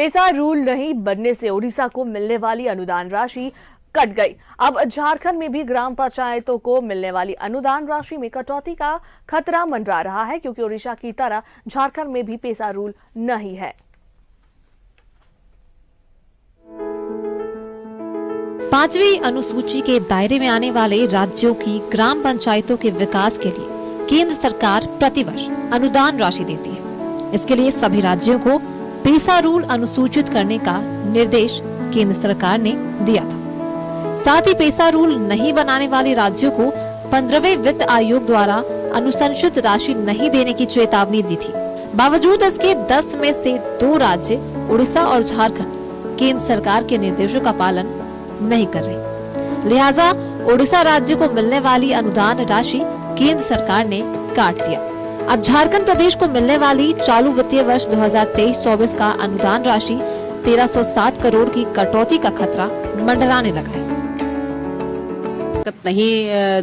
पैसा रूल नहीं बनने से ओडिशा को मिलने वाली अनुदान राशि कट गई। अब झारखंड में भी ग्राम पंचायतों को मिलने वाली अनुदान राशि में कटौती का खतरा मंडरा रहा है, क्योंकि ओडिशा की तरह झारखंड में भी पैसा रूल नहीं है। पांचवी अनुसूची के दायरे में आने वाले राज्यों की ग्राम पंचायतों के विकास के लिए केंद्र सरकार प्रतिवर्ष अनुदान राशि देती है। इसके लिए सभी राज्यों को पैसा रूल अनुसूचित करने का निर्देश केंद्र सरकार ने दिया था। साथ ही पैसा रूल नहीं बनाने वाले राज्यों को 15वें वित्त आयोग द्वारा अनुशंसित राशि नहीं देने की चेतावनी दी थी। बावजूद इसके 10 में से 2 राज्य उड़ीसा और झारखंड केंद्र सरकार के निर्देशों का पालन नहीं कर रहे। लिहाजा ओडिशा राज्य को मिलने वाली अनुदान राशि केंद्र सरकार ने काट दिया। अब झारखंड प्रदेश को मिलने वाली चालू वित्तीय वर्ष 2023-24 का अनुदान राशि 1307 करोड़ की कटौती का खतरा मंडराने लगा है। नहीं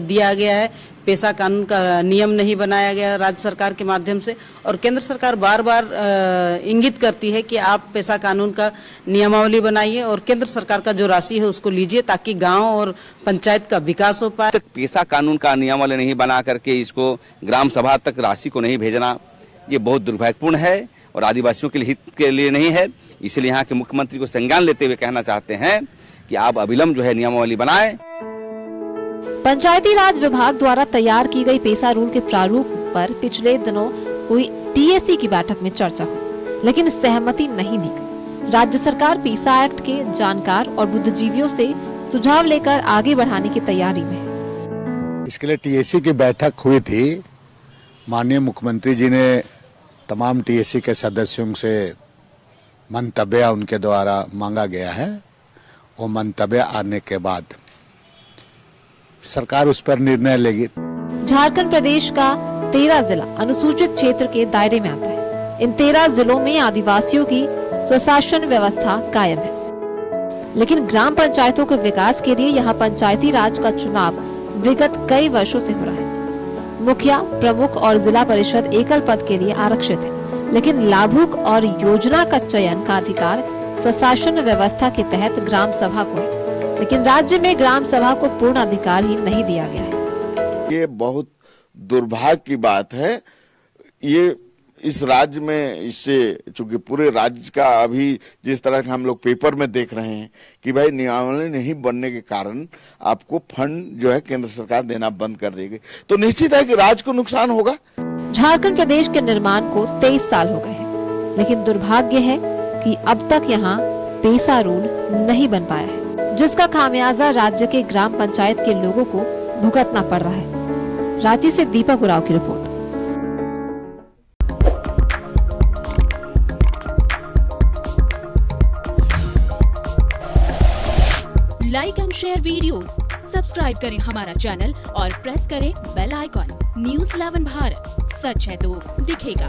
दिया गया है, पैसा कानून का नियम नहीं बनाया गया राज्य सरकार के माध्यम से, और केंद्र सरकार बार बार इंगित करती है कि आप पैसा कानून का नियमावली बनाइए और केंद्र सरकार का जो राशि है उसको लीजिए, ताकि गांव और पंचायत का विकास हो पाए। पैसा कानून का नियमावली नहीं बना करके इसको ग्राम सभा तक राशि को नहीं भेजना, ये बहुत दुर्भाग्यपूर्ण है और आदिवासियों के हित के लिए नहीं है। इसलिए यहाँ के मुख्यमंत्री को संज्ञान लेते हुए कहना चाहते हैं कि आप अविलंब जो है नियमावली बनाए। पंचायती राज विभाग द्वारा तैयार की गई पैसा रूल के प्रारूप पर पिछले दिनों हुई टीएसी की बैठक में चर्चा हुई, लेकिन सहमति नहीं दी गई। राज्य सरकार पैसा एक्ट के जानकार और बुद्धिजीवियों से सुझाव लेकर आगे बढ़ाने की तैयारी में है। इसके लिए टीएसी की बैठक हुई थी। माननीय मुख्यमंत्री जी ने तमाम टीएसी के सदस्यों से मंतव्य उनके द्वारा मांगा गया है। वो मंतव्य आने के बाद सरकार उस पर निर्णय लेगी। झारखंड प्रदेश का 13 जिला अनुसूचित क्षेत्र के दायरे में आता है। इन 13 जिलों में आदिवासियों की स्वशासन व्यवस्था कायम है, लेकिन ग्राम पंचायतों के विकास के लिए यहाँ पंचायती राज का चुनाव विगत कई वर्षों से हो रहा है। मुखिया, प्रमुख और जिला परिषद एकल पद के लिए आरक्षित है, लेकिन लाभुक और योजना का चयन का अधिकार स्वशासन व्यवस्था के तहत ग्राम सभा को है, लेकिन राज्य में ग्राम सभा को पूर्ण अधिकार ही नहीं दिया गया है। ये बहुत दुर्भाग्य की बात है। ये इस राज्य में इससे चूंकि पूरे राज्य का अभी जिस तरह का हम लोग पेपर में देख रहे हैं कि भाई नियमावली नहीं बनने के कारण आपको फंड जो है केंद्र सरकार देना बंद कर देगी, तो निश्चित है कि राज्य को नुकसान होगा। झारखंड प्रदेश के निर्माण को 23 साल हो गए हैं, लेकिन दुर्भाग्य है कि अब तक यहाँ पैसा रूल नहीं बन पाया है, जिसका खामियाजा राज्य के ग्राम पंचायत के लोगों को भुगतना पड़ रहा है। रांची से दीपक उराव की report. Like and share videos, subscribe करें हमारा चैनल और प्रेस करें बेल आइकॉन। News 11 भारत, सच है तो दिखेगा।